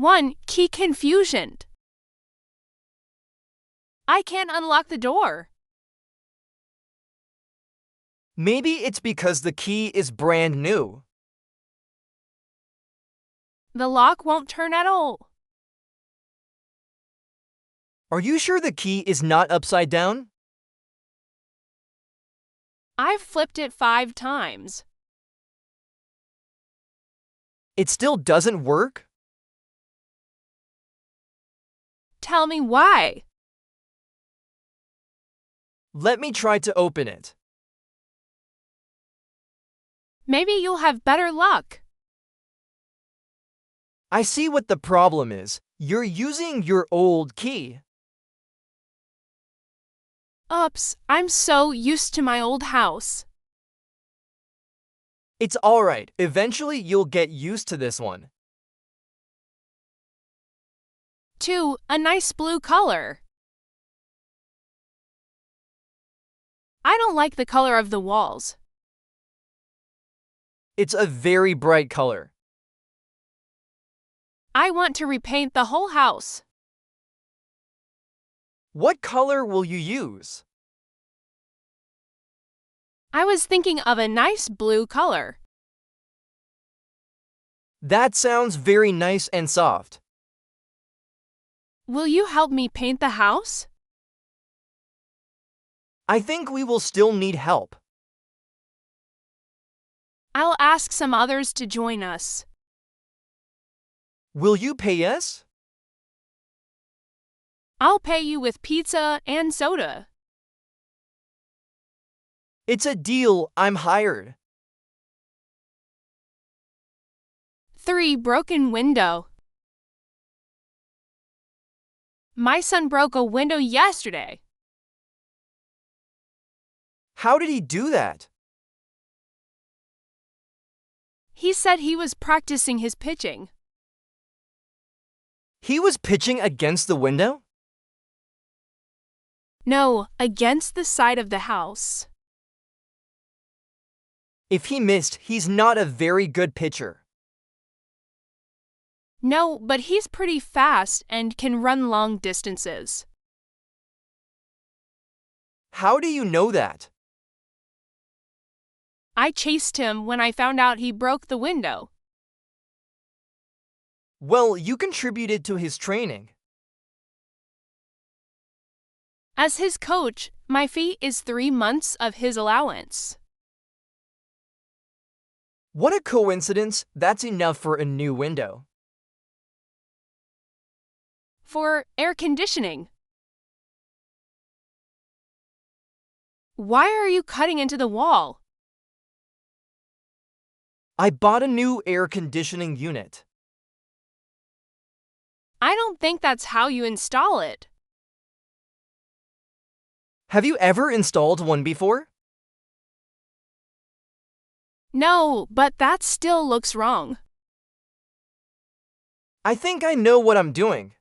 1. Key confusion. I can't unlock the door. Maybe it's because the key is brand new. The lock won't turn at all. Are you sure the key is not upside down? I've flipped it 5 times. It still doesn't work? Tell me why. Let me try to open it. Maybe you'll have better luck. I see what the problem is. You're using your old key. Oops, I'm so used to my old house. It's alright. Eventually you'll get used to this one. 2. A nice blue color. I don't like the color of the walls. It's a very bright color. I want to repaint the whole house. What color will you use? I was thinking of a nice blue color. That sounds very nice and soft. Will you help me paint the house? I think we will still need help. I'll ask some others to join us. Will you pay us? I'll pay you with pizza and soda. It's a deal. I'm hired. 3. Broken window. My son broke a window yesterday. How did he do that? He said he was practicing his pitching. He was pitching against the window? No, against the side of the house. If he missed, he's not a very good pitcher. No, but he's pretty fast and can run long distances. How do you know that? I chased him when I found out he broke the window. Well, you contributed to his training. As his coach, my fee is 3 months of his allowance. What a coincidence. That's enough for a new window. For air conditioning. Why are you cutting into the wall? I bought a new air conditioning unit. I don't think that's how you install it. Have you ever installed one before? No, but that still looks wrong. I think I know what I'm doing.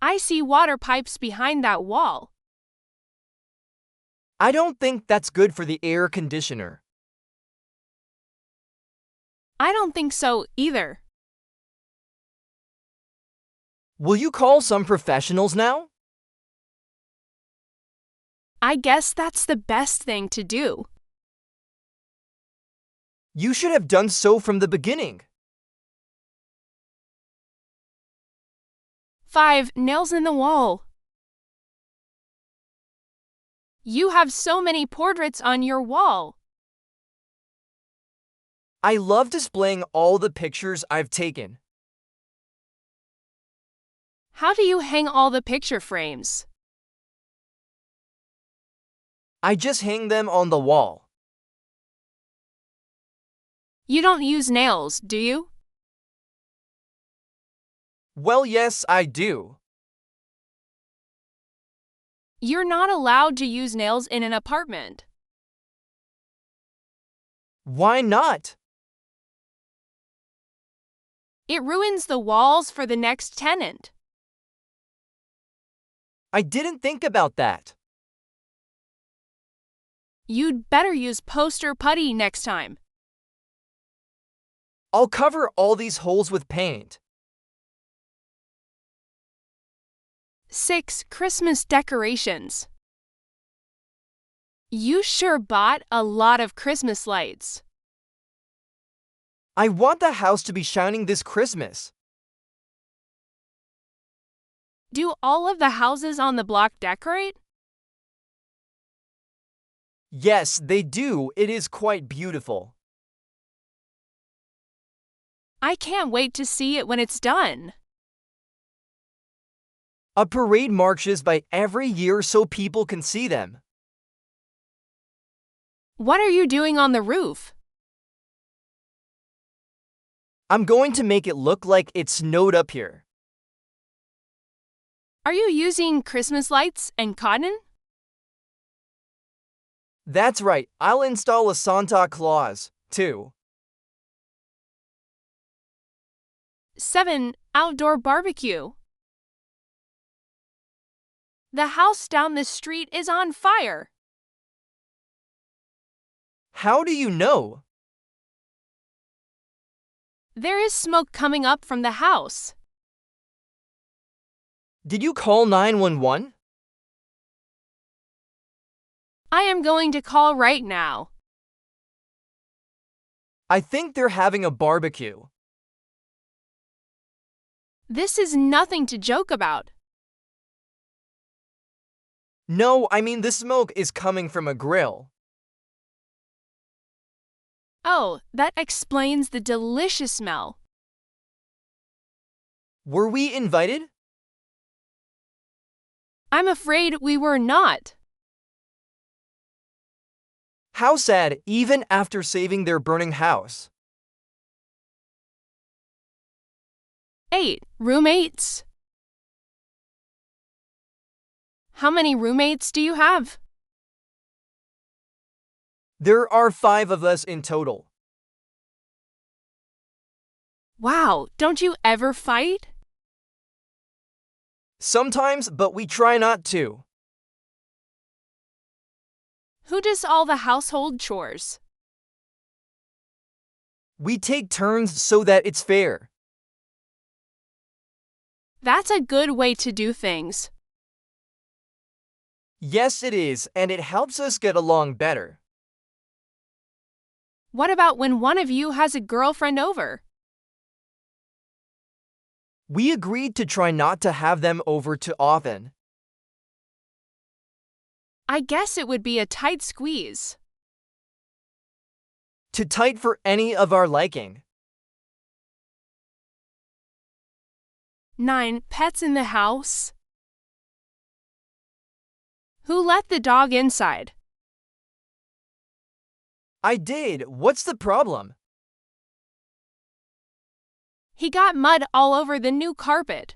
I see water pipes behind that wall. I don't think that's good for the air conditioner. I don't think so either. Will you call some professionals now? I guess that's the best thing to do. You should have done so from the beginning. 5. Nails in the wall. You have so many portraits on your wall. I love displaying all the pictures I've taken. How do you hang all the picture frames? I just hang them on the wall. You don't use nails, do you? Well, yes, I do. You're not allowed to use nails in an apartment. Why not? It ruins the walls for the next tenant. I didn't think about that. You'd better use poster putty next time. I'll cover all these holes with paint. 6. Christmas decorations. You sure bought a lot of Christmas lights. I want the house to be shining this Christmas. Do all of the houses on the block decorate? Yes, they do. It is quite beautiful. I can't wait to see it when it's done. A parade marches by every year so people can see them. What are you doing on the roof? I'm going to make it look like it snowed up here. Are you using Christmas lights and cotton? That's right, I'll install a Santa Claus, too. 7. Outdoor barbecue. The house down the street is on fire. How do you know? There is smoke coming up from the house. Did you call 911? I am going to call right now. I think they're having a barbecue. This is nothing to joke about. No, I mean the smoke is coming from a grill. Oh, that explains the delicious smell. Were we invited? I'm afraid we were not. How sad, even after saving their burning house. 8. Roommates. How many roommates do you have? There are 5 of us in total. Wow, don't you ever fight? Sometimes, but we try not to. Who does all the household chores? We take turns so that it's fair. That's a good way to do things. Yes, it is, and it helps us get along better. What about when one of you has a girlfriend over? We agreed to try not to have them over too often. I guess it would be a tight squeeze. Too tight for any of our liking. 9. Pets in the house. Who let the dog inside? I did. What's the problem? He got mud all over the new carpet.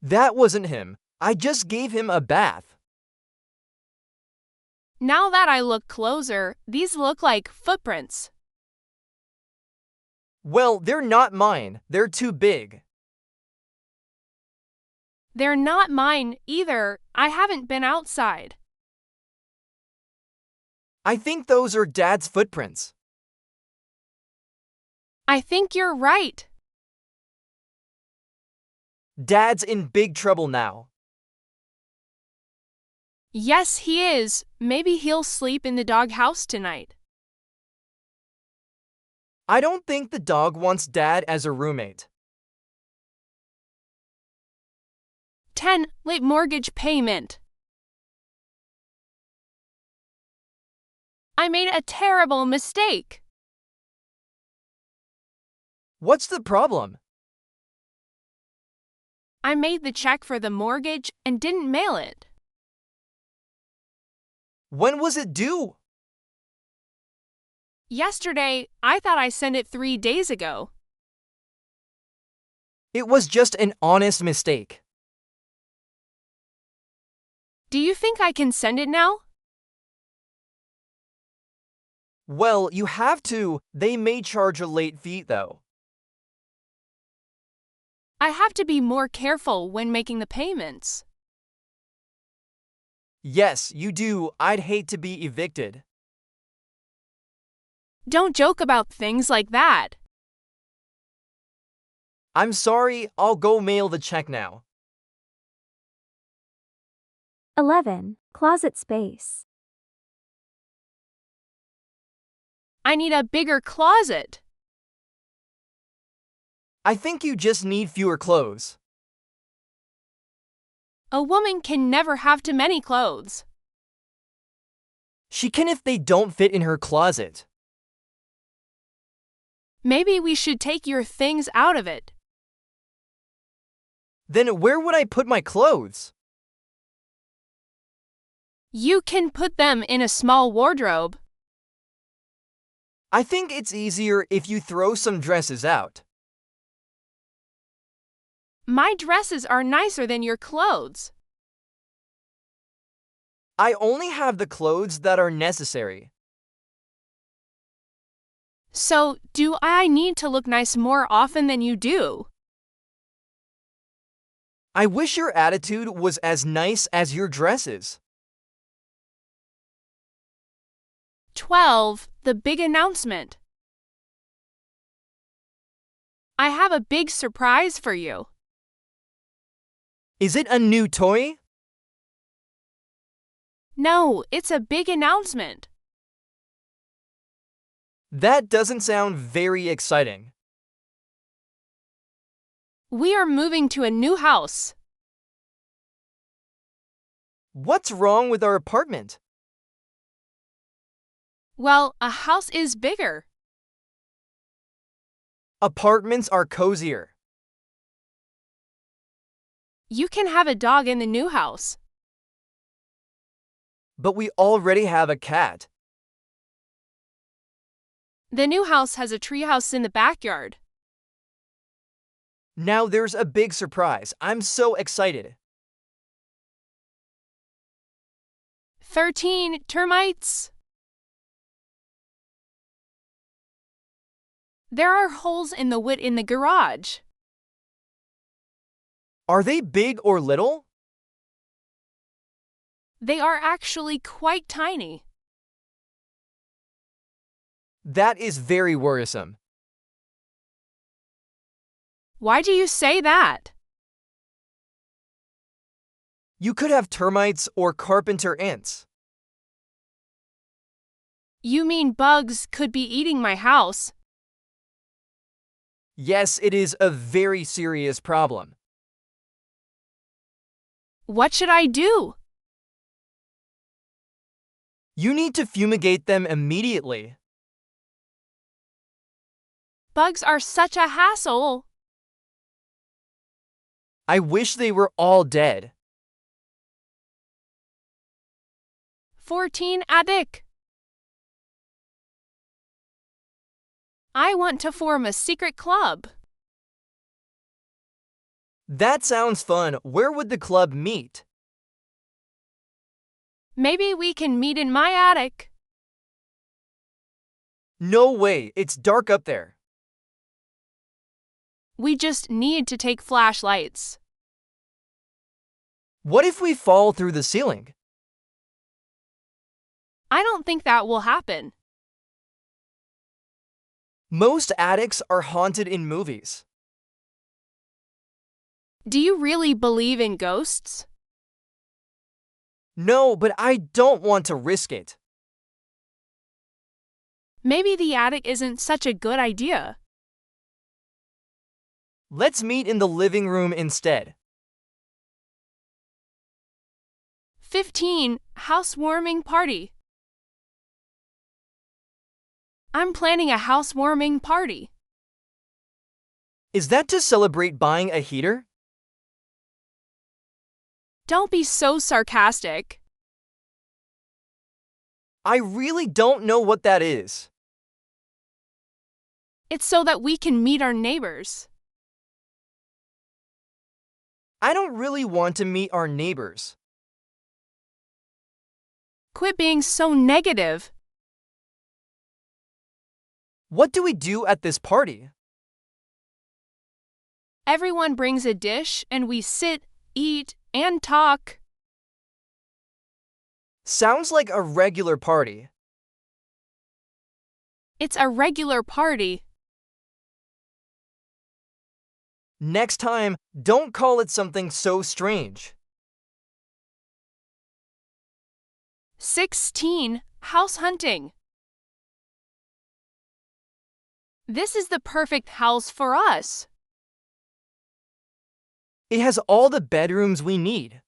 That wasn't him. I just gave him a bath. Now that I look closer, these look like footprints. Well, they're not mine. They're too big. They're not mine either. I haven't been outside. I think those are Dad's footprints. I think you're right. Dad's in big trouble now. Yes, he is. Maybe he'll sleep in the doghouse tonight. I don't think the dog wants Dad as a roommate. 10. Late mortgage payment. I made a terrible mistake. What's the problem? I made the check for the mortgage and didn't mail it. When was it due? Yesterday, I thought I sent it 3 days ago. It was just an honest mistake. Do you think I can send it now? Well, you have to. They may charge a late fee, though. I have to be more careful when making the payments. Yes, you do. I'd hate to be evicted. Don't joke about things like that. I'm sorry, I'll go mail the check now. 11. Closet space. I need a bigger closet. I think you just need fewer clothes. A woman can never have too many clothes. She can if they don't fit in her closet. Maybe we should take your things out of it. Then where would I put my clothes? You can put them in a small wardrobe. I think it's easier if you throw some dresses out. My dresses are nicer than your clothes. I only have the clothes that are necessary. So, do I need to look nice more often than you do? I wish your attitude was as nice as your dresses. 12. The big announcement. I have a big surprise for you. Is it a new toy? No, it's a big announcement. That doesn't sound very exciting. We are moving to a new house. What's wrong with our apartment? Well, a house is bigger. Apartments are cozier. You can have a dog in the new house. But we already have a cat. The new house has a treehouse in the backyard. Now there's a big surprise. I'm so excited. 13. Termites. There are holes in the wood in the garage. Are they big or little? They are actually quite tiny. That is very worrisome. Why do you say that? You could have termites or carpenter ants. You mean bugs could be eating my house? Yes, it is a very serious problem. What should I do? You need to fumigate them immediately. Bugs are such a hassle. I wish they were all dead. 14. Attic. I want to form a secret club. That sounds fun. Where would the club meet? Maybe we can meet in my attic. No way, it's dark up there. We just need to take flashlights. What if we fall through the ceiling? I don't think that will happen. Most attics are haunted in movies. Do you really believe in ghosts? No, but I don't want to risk it. Maybe the attic isn't such a good idea. Let's meet in the living room instead. 15. Housewarming party. I'm planning a housewarming party. Is that to celebrate buying a heater? Don't be so sarcastic. I really don't know what that is. It's so that we can meet our neighbors. I don't really want to meet our neighbors. Quit being so negative. What do we do at this party? Everyone brings a dish and we sit, eat, and talk. Sounds like a regular party. It's a regular party. Next time, don't call it something so strange. 16. House hunting. This is the perfect house for us. It has all the bedrooms we need.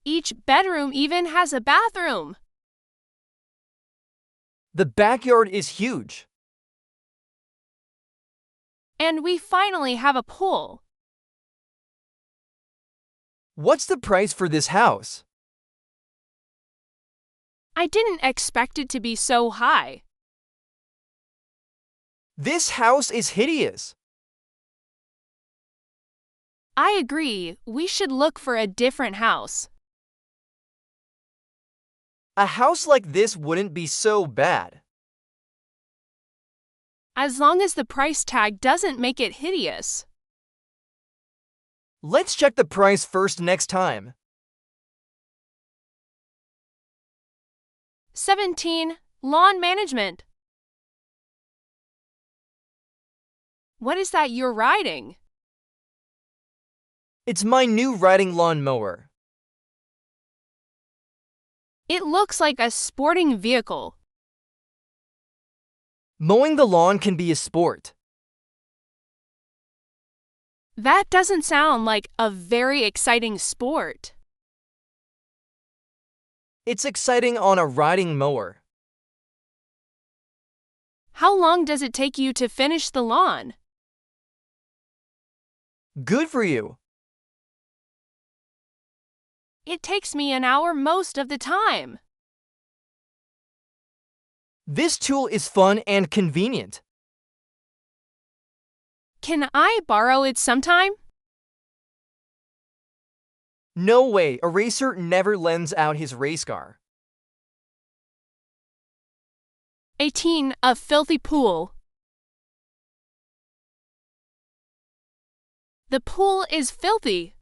Each bedroom even has a bathroom. The backyard is huge. And we finally have a pool. What's the price for this house? I didn't expect it to be so high. This house is hideous. I agree, we should look for a different house. A house like this wouldn't be so bad. As long as the price tag doesn't make it hideous. Let's check the price first next time. 17. Lawn management. What is that you're riding? It's my new riding lawn mower. It looks like a sporting vehicle. Mowing the lawn can be a sport. That doesn't sound like a very exciting sport. It's exciting on a riding mower. How long does it take you to finish the lawn? Good for you. It takes me an hour most of the time. This tool is fun and convenient. Can I borrow it sometime? No way, a racer never lends out his race car. 18. A filthy pool. The pool is filthy.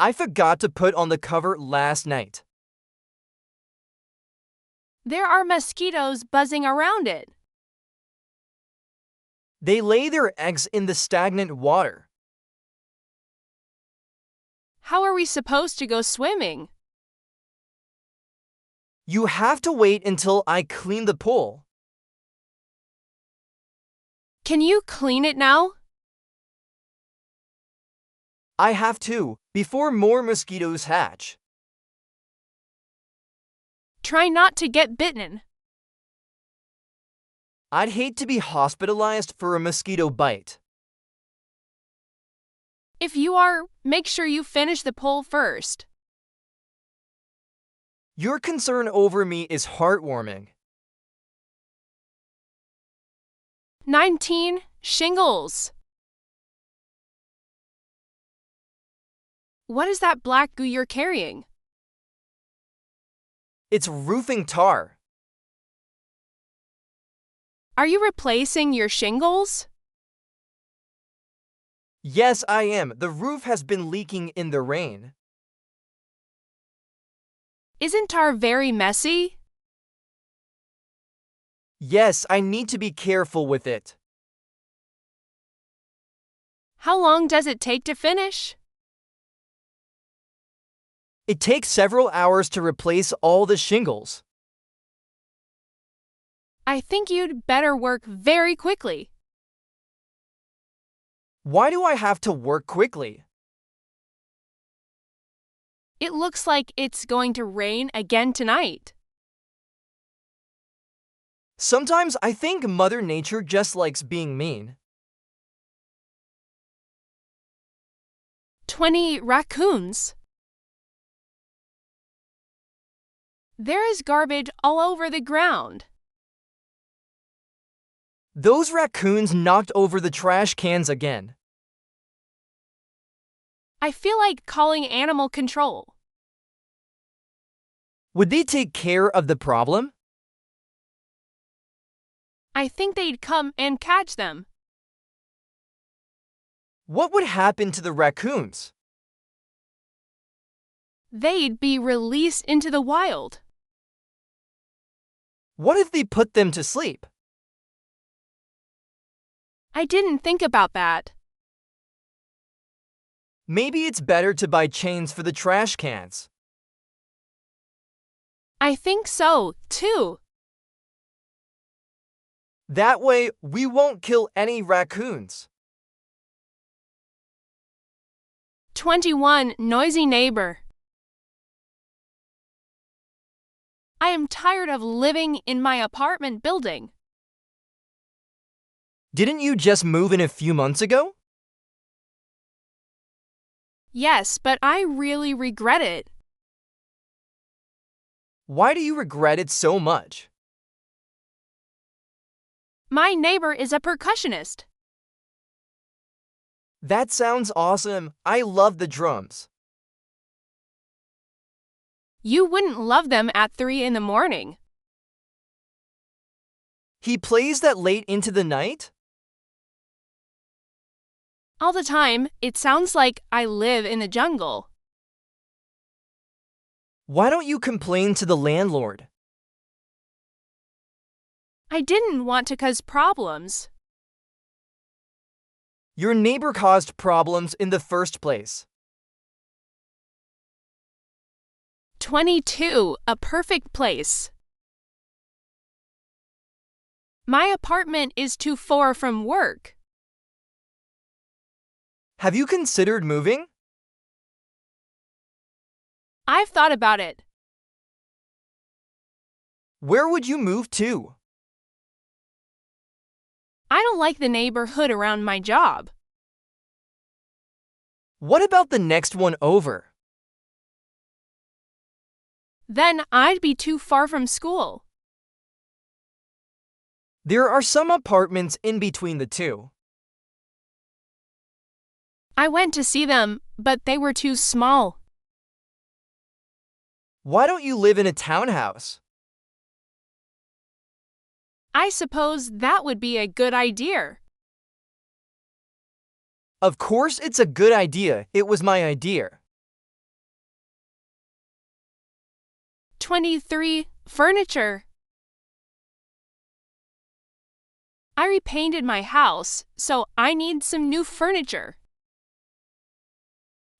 I forgot to put on the cover last night. There are mosquitoes buzzing around it. They lay their eggs in the stagnant water. How are we supposed to go swimming? You have to wait until I clean the pool. Can you clean it now? I have to, before more mosquitoes hatch. Try not to get bitten. I'd hate to be hospitalized for a mosquito bite. If you are, make sure you finish the pool first. Your concern over me is heartwarming. 19. Shingles. What is that black goo you're carrying? It's roofing tar. Are you replacing your shingles? Yes, I am. The roof has been leaking in the rain. Isn't tar very messy? Yes, I need to be careful with it. How long does it take to finish? It takes several hours to replace all the shingles. I think you'd better work very quickly. Why do I have to work quickly? It looks like it's going to rain again tonight. Sometimes I think Mother Nature just likes being mean. 20. Raccoons. There is garbage all over the ground. Those raccoons knocked over the trash cans again. I feel like calling animal control. Would they take care of the problem? I think they'd come and catch them. What would happen to the raccoons? They'd be released into the wild. What if they put them to sleep? I didn't think about that. Maybe it's better to buy chains for the trash cans. I think so, too. That way, we won't kill any raccoons. 21. Noisy neighbor. I am tired of living in my apartment building. Didn't you just move in a few months ago? Yes, but I really regret it. Why do you regret it so much? My neighbor is a percussionist. That sounds awesome. I love the drums. You wouldn't love them at 3 in the morning. He plays that late into the night? All the time, it sounds like I live in the jungle. Why don't you complain to the landlord? I didn't want to cause problems. Your neighbor caused problems in the first place. 22. A perfect place. My apartment is too far from work. Have you considered moving? I've thought about it. Where would you move to? I don't like the neighborhood around my job. What about the next one over? Then I'd be too far from school. There are some apartments in between the two. I went to see them, but they were too small. Why don't you live in a townhouse? I suppose that would be a good idea. Of course it's a good idea. It was my idea. 23. Furniture. I repainted my house, so I need some new furniture.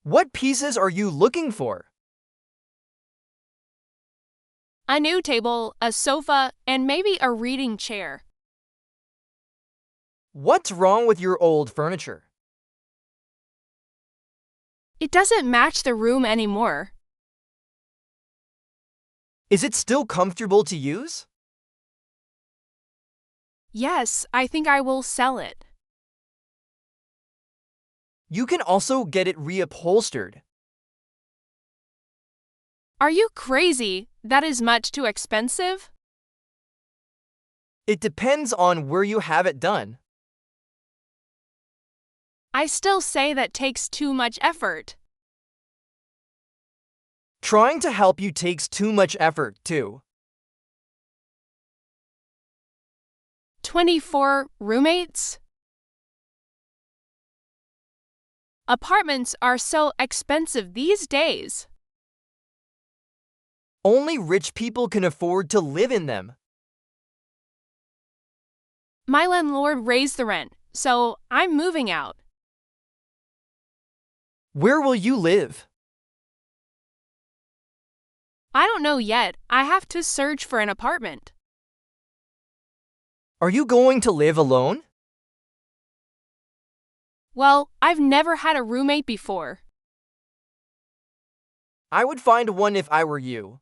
What pieces are you looking for? A new table, a sofa, and maybe a reading chair. What's wrong with your old furniture? It doesn't match the room anymore. Is it still comfortable to use? Yes, I think I will sell it. You can also get it reupholstered. Are you crazy? That is much too expensive? It depends on where you have it done. I still say that takes too much effort. Trying to help you takes too much effort, too. 24. Roommates. Apartments are so expensive these days. Only rich people can afford to live in them. My landlord raised the rent, so I'm moving out. Where will you live? I don't know yet. I have to search for an apartment. Are you going to live alone? Well, I've never had a roommate before. I would find one if I were you.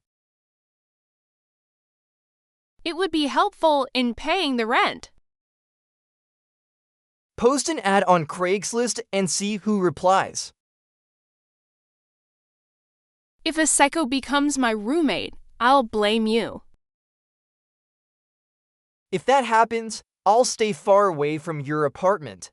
It would be helpful in paying the rent. Post an ad on Craigslist and see who replies. If a psycho becomes my roommate, I'll blame you. If that happens, I'll stay far away from your apartment.